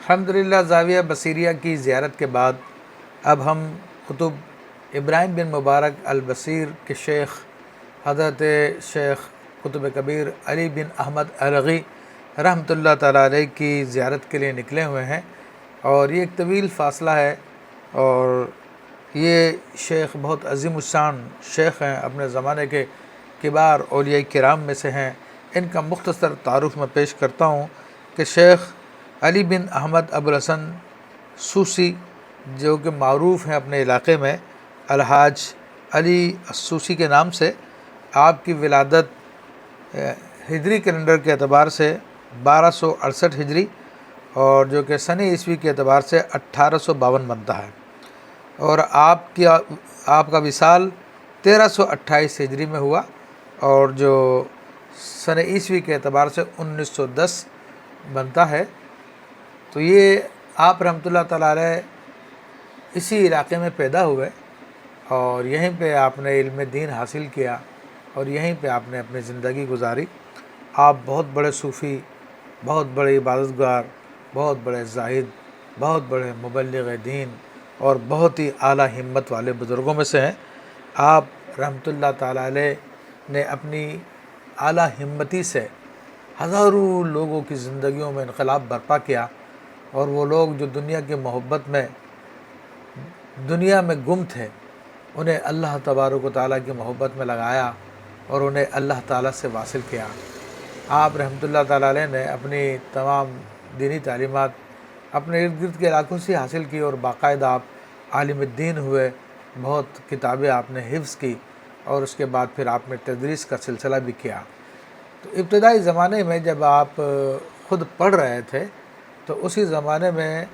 الحمدللہ زاویہ بصیریہ کی زیارت کے بعد اب ہم کتب ابراہیم بن مبارک البصیر کے شیخ حضرت شیخ قطب کبیر علی بن احمد الرغی رحمۃ اللہ تعالیٰ علیہ کی زیارت کے لیے نکلے ہوئے ہیں، اور یہ ایک طویل فاصلہ ہے، اور یہ شیخ بہت عظیم الشان شیخ ہیں، اپنے زمانے کے کبار اولیاء کرام میں سے ہیں۔ ان کا مختصر تعارف میں پیش کرتا ہوں کہ شیخ علی بن احمد ابوالحسن سوسی، جو کہ معروف ہیں اپنے علاقے میں الحاج علی السوسی کے نام سے، آپ کی ولادت ہجری کیلنڈر کے اعتبار سے 1268 ہجری اور جو کہ سنی عیسوی کے اعتبار سے 1852 بنتا ہے، اور آپ کا وصال 1328 ہجری میں ہوا، اور جو سنہ عیسوی کے اعتبار سے 1910 بنتا ہے۔ تو یہ آپ رحمۃ اللہ تعالیٰ علیہ اسی علاقے میں پیدا ہوئے، اور یہیں پہ آپ نے علم دین حاصل کیا، اور یہیں پہ آپ نے اپنی زندگی گزاری۔ آپ بہت بڑے صوفی، بہت بڑے عبادت گار، بہت بڑے زاہد، بہت بڑے مبلغ دین اور بہت ہی اعلیٰ ہمت والے بزرگوں میں سے ہیں۔ آپ رحمۃ اللہ تعالیٰ علیہ نے اپنی اعلیٰ ہمتی سے ہزاروں لوگوں کی زندگیوں میں انقلاب برپا کیا، اور وہ لوگ جو دنیا کی محبت میں دنیا میں گم تھے، انہیں اللہ تبارک و تعالیٰ کی محبت میں لگایا اور انہیں اللہ تعالیٰ سے واصل کیا۔ آپ رحمۃ اللہ تعالیٰ علیہ نے اپنی تمام دینی تعلیمات اپنے ارد گرد کے علاقوں سے حاصل کی، اور باقاعدہ آپ عالم الدین ہوئے، بہت کتابیں آپ نے حفظ کی، اور اس کے بعد پھر آپ نے تدریس کا سلسلہ بھی کیا۔ تو ابتدائی زمانے میں جب آپ خود پڑھ رہے تھے، تو اسی زمانے میں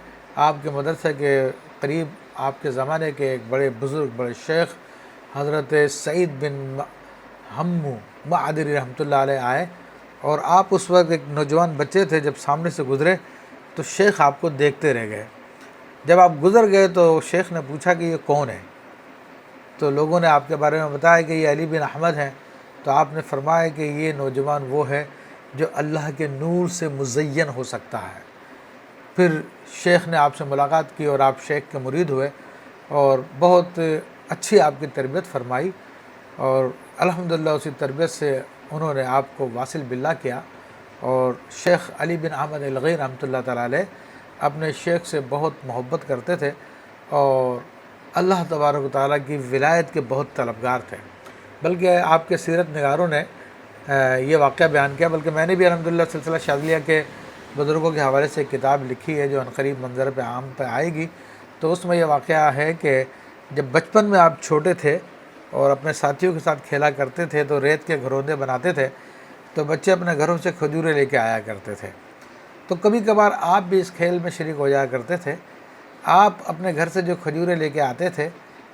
آپ کے مدرسے کے قریب آپ کے زمانے کے ایک بڑے بزرگ، بڑے شیخ حضرت سعید بن حمو معدری رحمۃ اللہ علیہ آئے، اور آپ اس وقت ایک نوجوان بچے تھے۔ جب سامنے سے گزرے تو شیخ آپ کو دیکھتے رہ گئے۔ جب آپ گزر گئے تو شیخ نے پوچھا کہ یہ کون ہے؟ تو لوگوں نے آپ کے بارے میں بتایا کہ یہ علی بن احمد ہیں۔ تو آپ نے فرمایا کہ یہ نوجوان وہ ہے جو اللہ کے نور سے مزین ہو سکتا ہے۔ پھر شیخ نے آپ سے ملاقات کی، اور آپ شیخ کے مرید ہوئے، اور بہت اچھی آپ کی تربیت فرمائی، اور الحمدللہ اسی تربیت سے انہوں نے آپ کو واصل باللہ کیا۔ اور شیخ علی بن احمد الرغی رحمۃ اللہ تعالیٰ علیہ اپنے شیخ سے بہت محبت کرتے تھے، اور اللہ تبارک و تعالیٰ کی ولایت کے بہت طلبگار تھے۔ بلکہ آپ کے سیرت نگاروں نے یہ واقعہ بیان کیا، بلکہ میں نے بھی الحمدللہ سلسلہ شاذلیہ کے بزرگوں کے حوالے سے ایک کتاب لکھی ہے جو عنقریب منظر پہ عام پہ آئے گی۔ تو اس میں یہ واقعہ ہے کہ جب بچپن میں آپ چھوٹے تھے اور اپنے ساتھیوں کے ساتھ کھیلا کرتے تھے، تو ریت کے گھروندے بناتے تھے، تو بچے اپنے گھروں سے کھجوریں لے کے آیا کرتے تھے۔ تو کبھی کبھار آپ بھی اس کھیل میں شریک ہو جایا کرتے تھے۔ آپ اپنے گھر سے جو کھجوریں لے کے آتے تھے،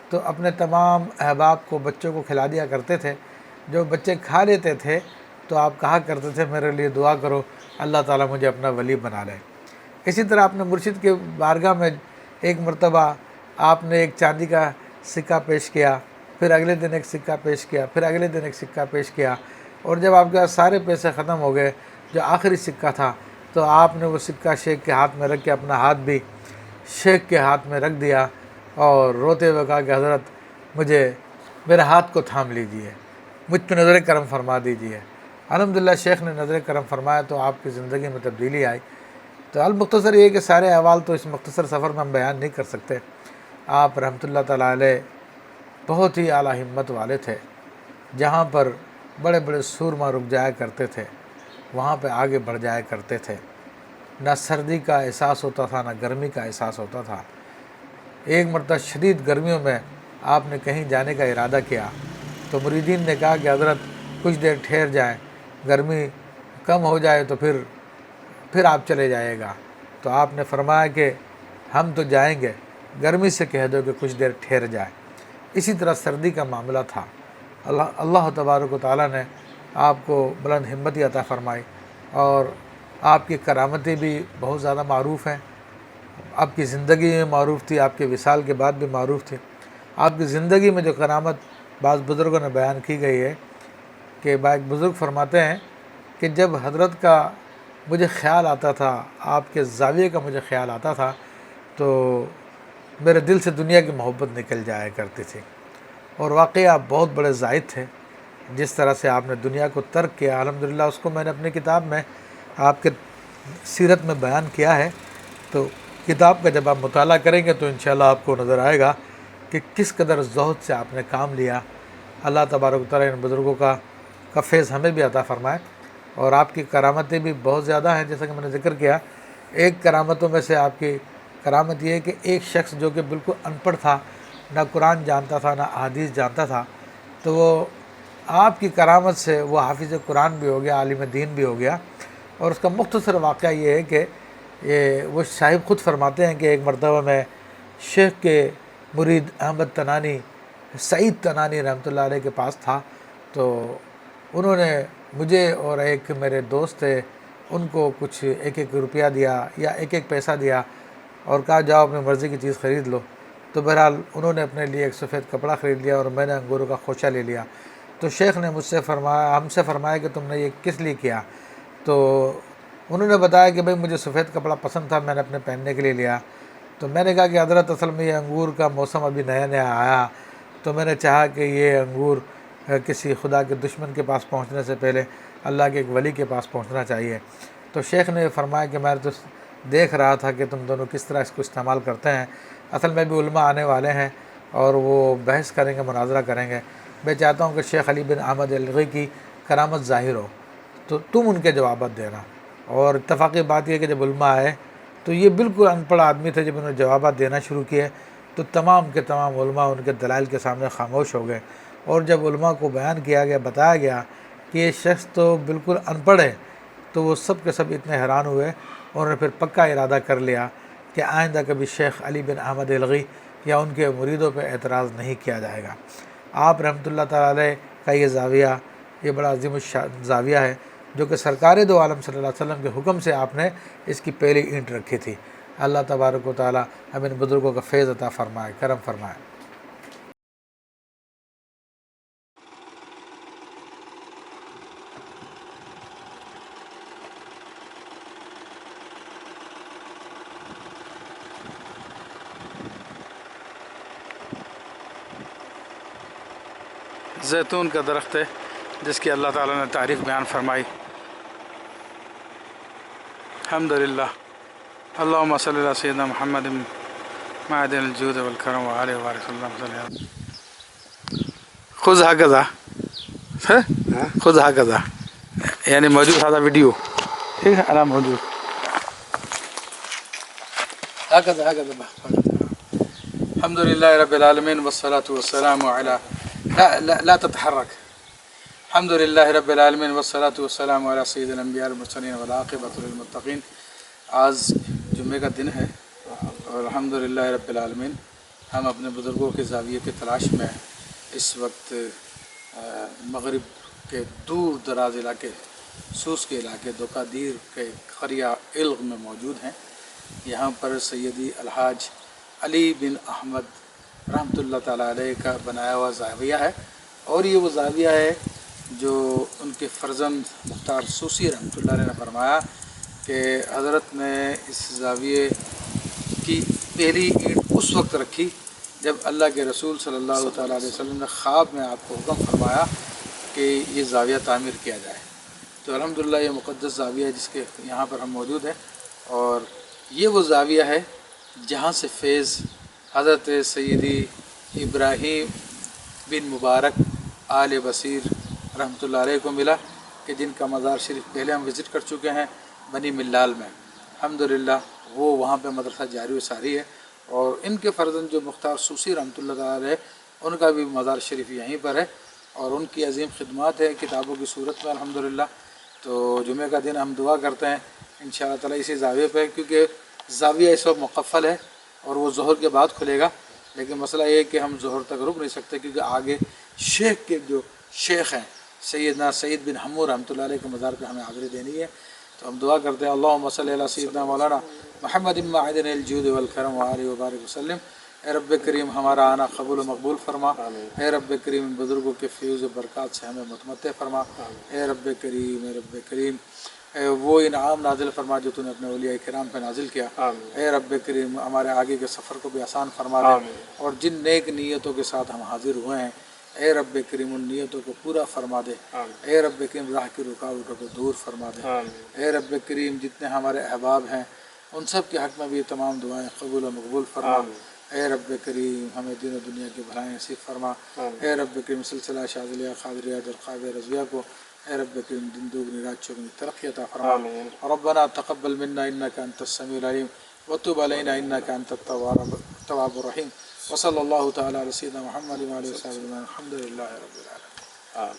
تو اپنے تمام احباب کو، بچوں کو کھلا دیا کرتے تھے۔ جو بچے کھا لیتے تھے تو آپ کہا کرتے تھے میرے لیے دعا کرو، اللہ تعالیٰ مجھے اپنا ولی بنا لے۔ اسی طرح اپنے مرشد کے بارگاہ میں ایک مرتبہ آپ نے ایک چاندی کا سکہ پیش کیا، پھر اگلے دن ایک سکہ پیش کیا، پھر اگلے دن ایک سکہ پیش کیا، اور جب آپ کے پاس سارے پیسے ختم ہو گئے، جو آخری سکہ تھا، تو آپ نے وہ سکہ شیخ کے ہاتھ میں رکھ کے اپنا ہاتھ بھی شیخ کے ہاتھ میں رکھ دیا، اور روتے ہوئے کہا کہ حضرت میرے ہاتھ کو تھام لیجئے، مجھ پہ نظر کرم فرما دیجئے۔ الحمدللہ شیخ نے نظر کرم فرمایا تو آپ کی زندگی میں تبدیلی آئی۔ تو المختصر یہ کہ سارے احوال تو اس مختصر سفر میں ہم بیان نہیں کر سکتے۔ آپ رحمۃ اللہ تعالیٰ علیہ بہت ہی اعلیٰ ہمت والے تھے۔ جہاں پر بڑے بڑے سورما رک جایا کرتے تھے، وہاں پہ آگے بڑھ جایا کرتے تھے۔ نہ سردی کا احساس ہوتا تھا، نہ گرمی کا احساس ہوتا تھا۔ ایک مرتبہ شدید گرمیوں میں آپ نے کہیں جانے کا ارادہ کیا، تو مریدین نے کہا کہ حضرت کچھ دیر ٹھہر جائیں، گرمی کم ہو جائے تو پھر آپ چلے جائے گا۔ تو آپ نے فرمایا کہ ہم تو جائیں گے، گرمی سے کہہ دو کہ کچھ دیر ٹھہر جائے۔ اسی طرح سردی کا معاملہ تھا۔ اللہ تبارک و تعالیٰ نے آپ کو بلند ہمتی عطا فرمائی، اور آپ کی کرامتیں بھی بہت زیادہ معروف ہیں۔ آپ کی زندگی میں معروف تھی، آپ کے وصال کے بعد بھی معروف تھی۔ آپ کی زندگی میں جو کرامت بعض بزرگوں نے بیان کی گئی ہے کہ ایک بزرگ فرماتے ہیں کہ جب حضرت کا مجھے خیال آتا تھا، آپ کے زاویے کا مجھے خیال آتا تھا تو میرے دل سے دنیا کی محبت نکل جایا کرتی تھی۔ اور واقعی آپ بہت بڑے زاہد تھے، جس طرح سے آپ نے دنیا کو ترک کیا، الحمدللہ اس کو میں نے اپنی کتاب میں آپ کے سیرت میں بیان کیا ہے۔ تو کتاب کا جب آپ مطالعہ کریں گے تو انشاءاللہ آپ کو نظر آئے گا کہ کس قدر زہد سے آپ نے کام لیا۔ اللہ تبارک و تعالیٰ ان بزرگوں کا فیض ہمیں بھی عطا فرمائے۔ اور آپ کی کرامتیں بھی بہت زیادہ ہیں، جیسا کہ میں نے ذکر کیا، ایک کرامتوں میں سے آپ کی کرامت یہ ہے کہ ایک شخص جو کہ بالکل ان پڑھ تھا، نہ قرآن جانتا تھا نہ احادیث جانتا تھا، تو وہ آپ کی کرامت سے وہ حافظ قرآن بھی ہو گیا، عالم دین بھی ہو گیا۔ اور اس کا مختصر واقعہ یہ ہے کہ وہ صاحب خود فرماتے ہیں کہ ایک مرتبہ میں شیخ کے مرید احمد تنانی، سعید تنانی رحمۃ اللہ علیہ کے پاس تھا، تو انہوں نے مجھے اور ایک میرے دوست تھے ان کو کچھ ایک روپیہ دیا یا ایک پیسہ دیا اور کہا جاؤ اپنی مرضی کی چیز خرید لو۔ تو بہرحال انہوں نے اپنے لیے ایک سفید کپڑا خرید لیا اور میں نے انگوروں کا خوشہ لے لیا۔ تو شیخ نے ہم سے فرمایا کہ تم نے یہ کس لیے کیا؟ تو انہوں نے بتایا کہ بھئی مجھے سفید کپڑا پسند تھا، میں نے اپنے پہننے کے لیے لیا۔ تو میں نے کہا کہ حضرت اصل میں یہ انگور کا موسم ابھی نیا نیا آیا، تو میں نے چاہا کہ یہ انگور کسی خدا کے دشمن کے پاس پہنچنے سے پہلے اللہ کے ایک ولی کے پاس پہنچنا چاہیے۔ تو شیخ نے فرمایا کہ میں تو دیکھ رہا تھا کہ تم دونوں کس طرح اس کو استعمال کرتے ہیں، اصل میں بھی علماء آنے والے ہیں اور وہ بحث کریں گے، مناظرہ کریں گے، میں چاہتا ہوں کہ شیخ علی بن احمد الغی کی کرامت ظاہر ہو، تو تم ان کے جوابات دینا۔ اور اتفاقی بات یہ کہ جب علماء آئے تو یہ بالکل ان پڑھ آدمی تھے، جب انہوں نے جوابات دینا شروع کیے تو تمام کے تمام علماء ان کے دلائل کے سامنے خاموش ہو گئے۔ اور جب علماء کو بیان کیا گیا، بتایا گیا کہ یہ شخص تو بالکل ان پڑھ ہے، تو وہ سب کے سب اتنے حیران ہوئے، اور انہوں نے پھر پکا ارادہ کر لیا کہ آئندہ کبھی شیخ علی بن احمد الغی یا ان کے مریدوں پہ اعتراض نہیں کیا جائے گا۔ آپ رحمۃ اللہ تعالیٰ علیہ کا یہ زاویہ، یہ بڑا عظیم الشان زاویہ ہے، جو کہ سرکار دو عالم صلی اللہ علیہ وسلم کے حکم سے آپ نے اس کی پہلی اینٹ رکھی تھی۔ اللہ تبارک و تعالیٰ ہم ان بزرگوں کا فیض عطا فرمائے، کرم فرمائے۔ زیتون کا درخت ہے جس کی اللہ تعالیٰ نے تعریف بیان فرمائی۔ الحمدللہ، اللہم صلی علی سیدنا محمد معدن الجود والکرم وآلہ وبارک وسلم۔ خذ هكذا، خذ هكذا، یعنی موجود هذا ویڈیو، ٹھیک ہے، انا موجود هكذا. الحمد لله رب العالمين والصلاة والسلام على لا تتحرك. الحمد لله رب العالمین والصلاة والسلام علی سید الانبیاء والمرسلین والعاقبۃ للمتقین۔ آج جمعے کا دن ہے اور الحمدللہ رب العالمین ہم اپنے بزرگوں کے زاویے کی تلاش میں اس وقت مغرب کے دور دراز علاقے، سوس کے علاقے دوکادیر کے قریہ علغ میں موجود ہیں۔ یہاں پر سیدی الحاج علی بن احمد رحمۃ اللہ تعالیٰ علیہ کا بنایا ہوا زاویہ ہے، اور یہ وہ زاویہ ہے جو ان کے فرزند مختار سوسی رحمۃ اللہ علیہ نے فرمایا کہ حضرت نے اس زاویے کی پہلی اینٹ اس وقت رکھی جب اللہ کے رسول صلی اللہ تعالیٰ علیہ وسلم نے خواب میں آپ کو حکم فرمایا کہ یہ زاویہ تعمیر کیا جائے۔ تو الحمدللہ یہ مقدس زاویہ ہے جس کے یہاں پر ہم موجود ہیں، اور یہ وہ زاویہ ہے جہاں سے فیض حضرت سیدی ابراہیم بن مبارک آل بصیر رحمۃ اللہ علیہ کو ملا، کہ جن کا مزار شریف پہلے ہم وزٹ کر چکے ہیں بنی ملال میں۔ الحمدللہ وہ وہاں پہ مدرسہ جاری و ساری ہے، اور ان کے فرزند جو مختار سوسی رحمۃ اللہ تعالیٰ علیہ ان کا بھی مزار شریف یہیں پر ہے، اور ان کی عظیم خدمات ہے کتابوں کی صورت میں الحمدللہ۔ تو جمعہ کا دن ہم دعا کرتے ہیں انشاءاللہ تعالیٰ اسی زاویے پہ، کیونکہ زاویہ اس وقت مقفل ہے اور وہ ظہر کے بعد کھلے گا، لیکن مسئلہ یہ ہے کہ ہم ظہر تک رک نہیں سکتے، کیونکہ آگے شیخ کے جو شیخ ہیں سیدنا سعید بن حمور رحمۃ اللہ علیہ کے مزار پہ ہمیں حاضری دینی ہے۔ تو ہم دعا کرتے ہیں اللہم صلی علی سیدنا مولانا محمد معدن الجود والکرم وآلہ وبارک وسلم۔ اے رب کریم ہمارا آنا قبول و مقبول فرما، اے رب کریم ان بزرگوں کے فیوز و برکات سے ہمیں متمتع فرما، اے رب کریم، اے رب کریم وہ انعام نازل فرما جو تو نے اپنے اولیاء کرام پہ نازل کیا. اے رب کریم ہمارے آگے کے سفر کو بھی آسان فرما دے, اور جن نیک نیتوں کے ساتھ ہم حاضر ہوئے ہیں اے رب کریم ان نیتوں کو پورا فرما دے. اے رب کریم راہ کی رکاوٹوں کو دور فرما دے. اے رب کریم جتنے ہمارے احباب ہیں ان سب کے حق میں بھی یہ تمام دعائیں قبول و مقبول فرما. اے رب کریم ہمیں دین و دنیا کی بھلائیں نصیب فرما. اے رب کریم سلسلہ شاذلیہ قادریہ درقابہ رضویہ کو اے رب کریم دن دوگنی رات چوگنی ترقی عطا فرما. ربنا تقبل منا انك انت السميع العليم وتب علينا انك انت التواب الرحيم. وصلى الله تعالى على سيدنا محمد وعلى اله وصحبه اجمعين. الحمد لله رب العالمين.